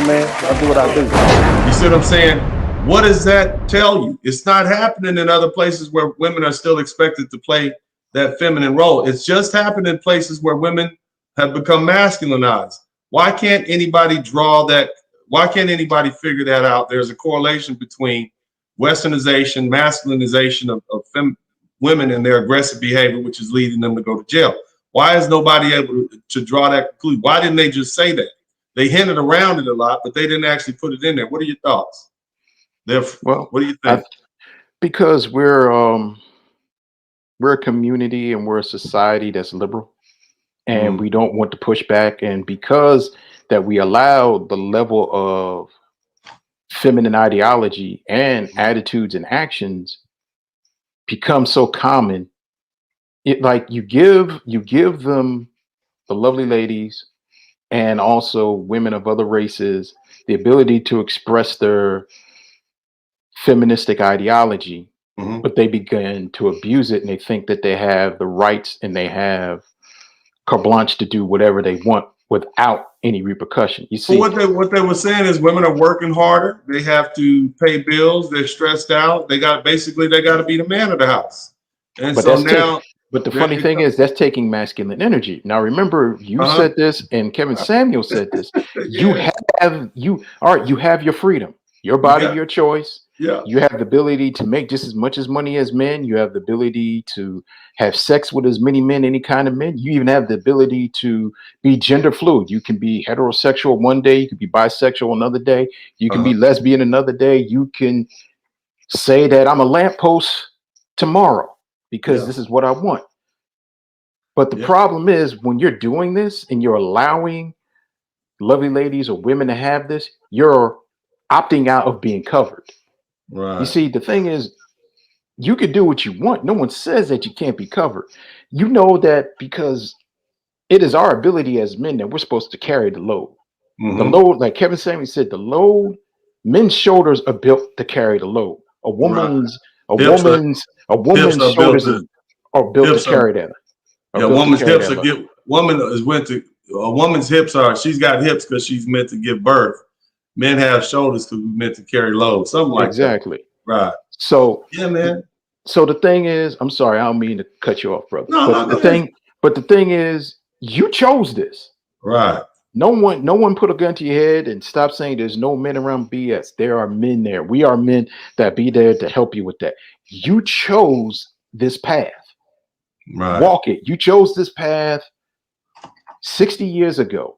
man. I'll do what I do. You see what I'm saying? What does that tell you? It's not happening in other places where women are still expected to play that feminine role. It's just happened in places where women have become masculinized. Why can't anybody draw that? Why can't anybody figure that out? There's a correlation between Westernization, masculinization of women and their aggressive behavior, which is leading them to go to jail. Why is nobody able to draw that conclusion? Why didn't they just say that? They hinted around it a lot, but they didn't actually put it in there. What are your thoughts? Well, what do you think? Because we're a community and we're a society that's liberal, and we don't want to push back. And because that we allow the level of feminine ideology and attitudes and actions become so common, it like you give them, the lovely ladies and also women of other races, the ability to express their feministic ideology, but they begin to abuse it, and they think that they have the rights and they have carte blanche to do whatever they want without any repercussion. You see, what they were saying is women are working harder. They have to pay bills. They're stressed out. They got to be the man of the house. And so now, but the funny thing is that's taking masculine energy. Now, remember, you said this, and Kevin Samuel said this. You have your freedom, your body, your choice. Yeah. You have the ability to make just as much as money as men. You have the ability to have sex with as many men, any kind of men. You even have the ability to be gender fluid. You can be heterosexual one day. You can be bisexual another day. You can be lesbian another day. You can say that I'm a lamppost tomorrow because this is what I want. But the problem is when you're doing this and you're allowing lovely ladies or women to have this, you're opting out of being covered. Right. You see, the thing is, you can do what you want. No one says that you can't be covered. You know that because it is our ability as men that we're supposed to carry the load. The load, like Kevin Samuel said, the load, men's shoulders are built to carry the load. A woman's shoulders are built to carry that. Yeah, woman's hips are, she's got hips because she's meant to give birth. Men have shoulders because we're meant to carry load, something like that. Exactly. Right. So yeah, man. So the thing is, I'm sorry, I don't mean to cut you off, brother. No, but the thing is, you chose this. Right. No one put a gun to your head and stop saying there's no men around BS. There are men there. We are men that be there to help you with that. You chose this path. Right. Walk it. You chose this path 60 years ago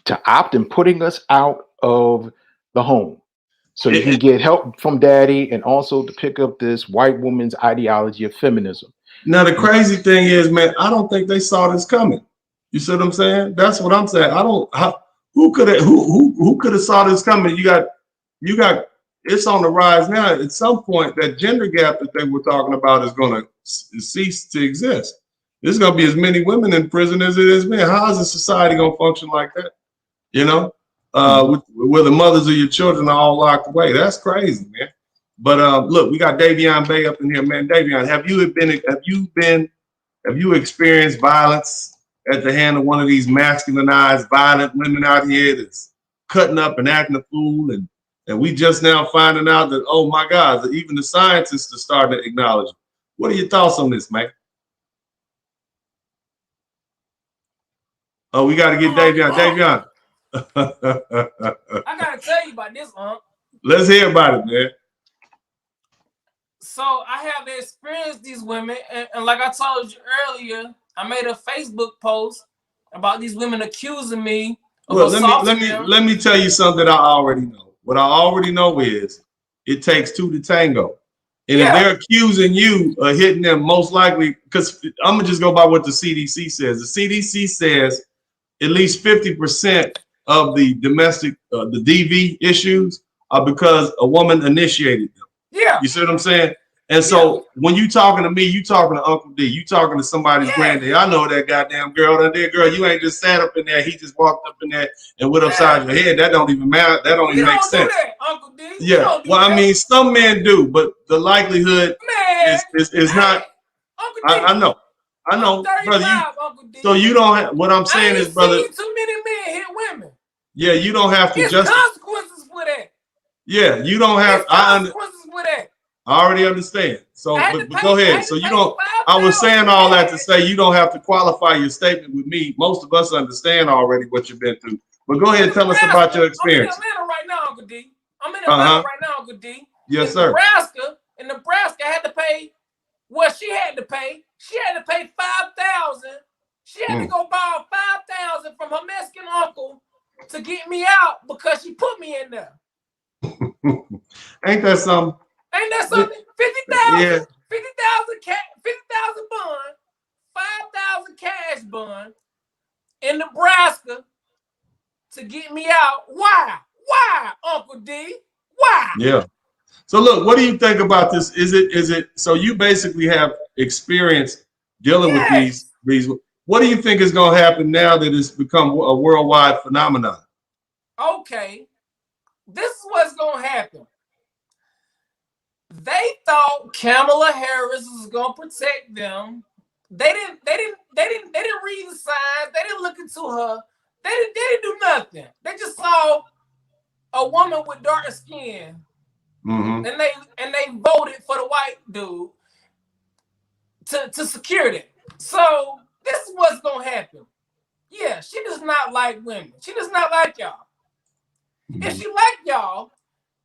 to opt in putting us out of the home. So you can get help from daddy and also to pick up this white woman's ideology of feminism. Now, the crazy thing is, man, I don't think they saw this coming. You see what I'm saying? That's what I'm saying. Who could have saw this coming? You got, it's on the rise now. At some point, that gender gap that they were talking about is going to cease to exist. There's going to be as many women in prison as it is men. How is a society going to function like that? You know? Where the mothers of your children are all locked away. That's crazy, man. But look, we got Davion Bay up in here, man. Davion, have you experienced violence at the hand of one of these masculinized, violent women out here that's cutting up and acting a fool? And we just now finding out that, oh my God, that even the scientists are starting to acknowledge it. What are your thoughts on this, man? Oh, we got to get Davion. Davion. I gotta tell you about this, Let's hear about it, man. So I have experienced these women, and like I told you earlier, I made a Facebook post about these women accusing me of assaulting them. Let me tell you something that I already know. What I already know is it takes two to tango. And if they're accusing you of hitting them, most likely, because I'm gonna just go by what the CDC says. The CDC says at least 50% of the domestic, the DV issues are because a woman initiated them. Yeah. You see what I'm saying? And so when you talking to me, you talking to Uncle D, you talking to somebody's granddad. I know that goddamn girl that there, girl, you ain't just sat up in there. He just walked up in there and went upside your head. That don't even matter. That don't even make sense. Do that, Uncle D. Yeah. Well, I mean, some men do, but the likelihood is not. Uncle D. I know, brother. Uncle D. So you don't have, what I'm saying is, brother. Too many men hit women. Yeah, you don't have to There's just consequences for that. Yeah, you don't have. There's consequences for that. I already understand. So, but go ahead. So you don't. I was saying all that to say you don't have to qualify your statement with me. Most of us understand already what you've been through. But go ahead and tell us about your experience. I'm in Atlanta right now, Uncle D. I'm in Atlanta right now, Uncle D. Yes, sir. In Nebraska, I had to pay what she had to pay. She had to pay $5,000. She had to go borrow $5,000 from her Mexican uncle to get me out because she put me in there. Ain't that something? Ain't that something? 50,000, yeah. 50,000 bond, 5,000 cash bond in Nebraska to get me out. Why? Why, Uncle D? Why? Yeah. So look, what do you think about this? Is it so you basically have experience dealing with these? What do you think is going to happen now that it's become a worldwide phenomenon? Okay, this is what's going to happen. They thought Kamala Harris was going to protect them. They didn't read the signs. They didn't look into her. They didn't do nothing. They just saw a woman with darker skin, and they voted for the white dude to secure it. So this is what's gonna happen. Yeah, she does not like women. She does not like y'all. If she liked y'all,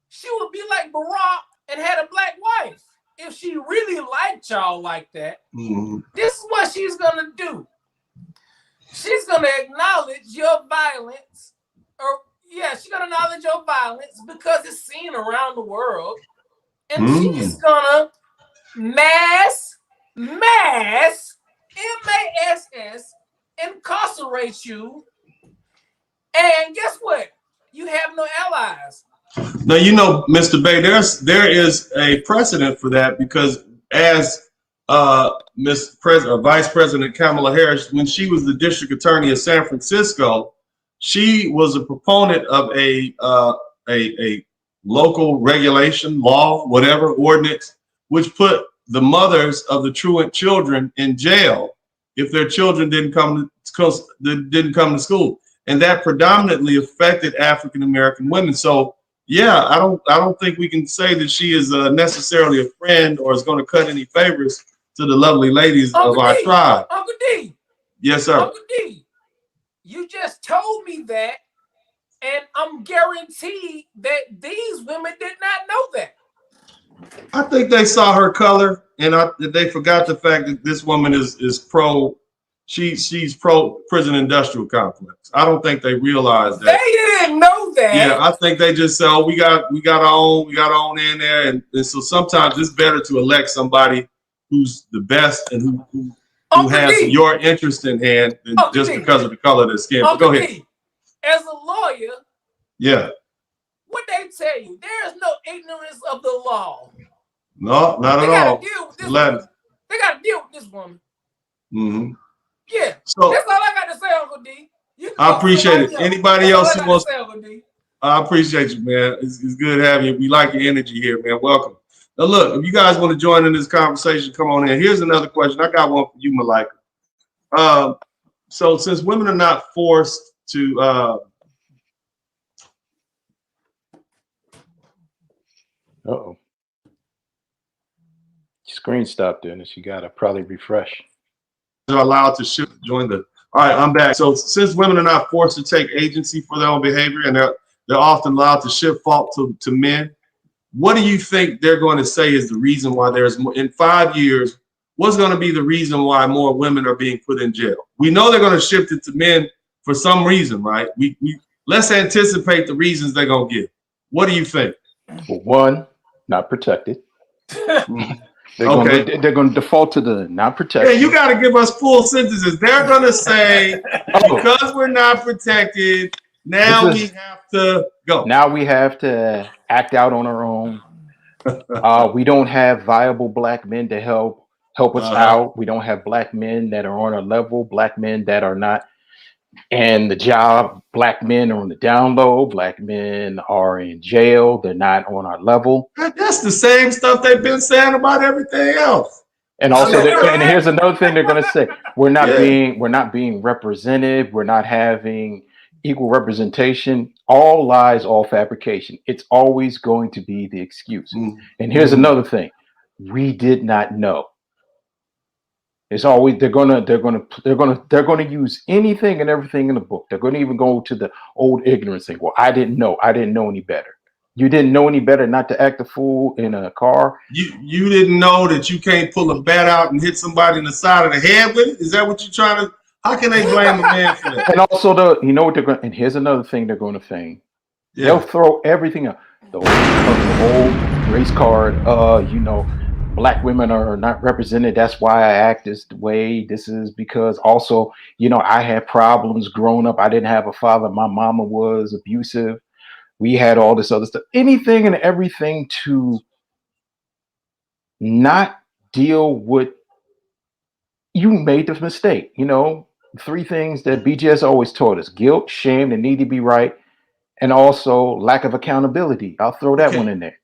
she would be like Barack and had a black wife. If she really liked y'all like that, this is what she's gonna do. She's gonna acknowledge your violence, she's gonna acknowledge your violence because it's seen around the world, and she's gonna mass incarcerate you. And guess what? You have no allies. Now, you know, Mr. Bay, there is a precedent for that because as Vice President Kamala Harris, when she was the district attorney of San Francisco, she was a proponent of a local regulation, law, whatever, ordinance, which put the mothers of the truant children in jail if their children didn't come to school, and that predominantly affected African American women. So, yeah, I don't think we can say that she is necessarily a friend or is going to cut any favors to the lovely ladies of our tribe. Uncle D. Yes, sir. Uncle D. You just told me that, and I'm guaranteed that these women did not know that. I think they saw her color, and they forgot the fact that this woman is pro. She's pro prison industrial complex. I don't think they realized that. They didn't know that. Yeah, I think they just said, oh, we got our own in there, and so sometimes it's better to elect somebody who's the best and who has your interest in hand than just because of the color of their skin. But go ahead. As a lawyer, yeah, what they tell you, there is no ignorance of the law. No, not at all. They got to deal with this woman. Yeah. So that's all I got to say, Uncle D. I appreciate it. Anybody else who wants? I appreciate you, man. It's good having you. We like your energy here, man. Welcome. Now, look, if you guys want to join in this conversation, come on in. Here's another question. I got one for you, Malika. So since women are not forced to uh-oh. Screen stopped there, and she got to probably refresh. They're allowed to shift, join the. All right, I'm back. So since women are not forced to take agency for their own behavior, and they're often allowed to shift fault to men, what do you think they're going to say is the reason why there's more in 5 years? What's going to be the reason why more women are being put in jail? We know they're going to shift it to men for some reason, right? We let's anticipate the reasons they're going to give. What do you think? Well, one, not protected. They're going to default to the not protected. Yeah, you got to give us full sentences. They're going to say, because we're not protected, now we have to go. Now we have to act out on our own. We don't have viable black men to help us out. We don't have black men that are on our level, black men that are not in the job. Black men are on the down low. Black men are in jail. They're not on our level. That's the same stuff they've been saying about everything else. And also, and here's another thing they're going to say: we're not being represented. We're not having equal representation, all lies, all fabrication. It's always going to be the excuse. And here's another thing: we did not know. It's always they're gonna use anything and everything in the book. They're gonna even go to the old ignorance thing. Well, I didn't know any better. You didn't know any better not to act a fool in a car. You didn't know that you can't pull a bat out and hit somebody in the side of the head with it? Is that what you're trying to? How can they blame a man for that? And also you know what they're going. And here's another thing they're going to feign. Yeah. They'll throw everything up. The old race card. You know, black women are not represented. That's why I act this way. This is because also, you know, I had problems growing up. I didn't have a father. My mama was abusive. We had all this other stuff. Anything and everything to not deal with. You made the mistake. You know, 3 things that BGS always taught us: guilt, shame, the need to be right, and also lack of accountability. I'll throw that one in there.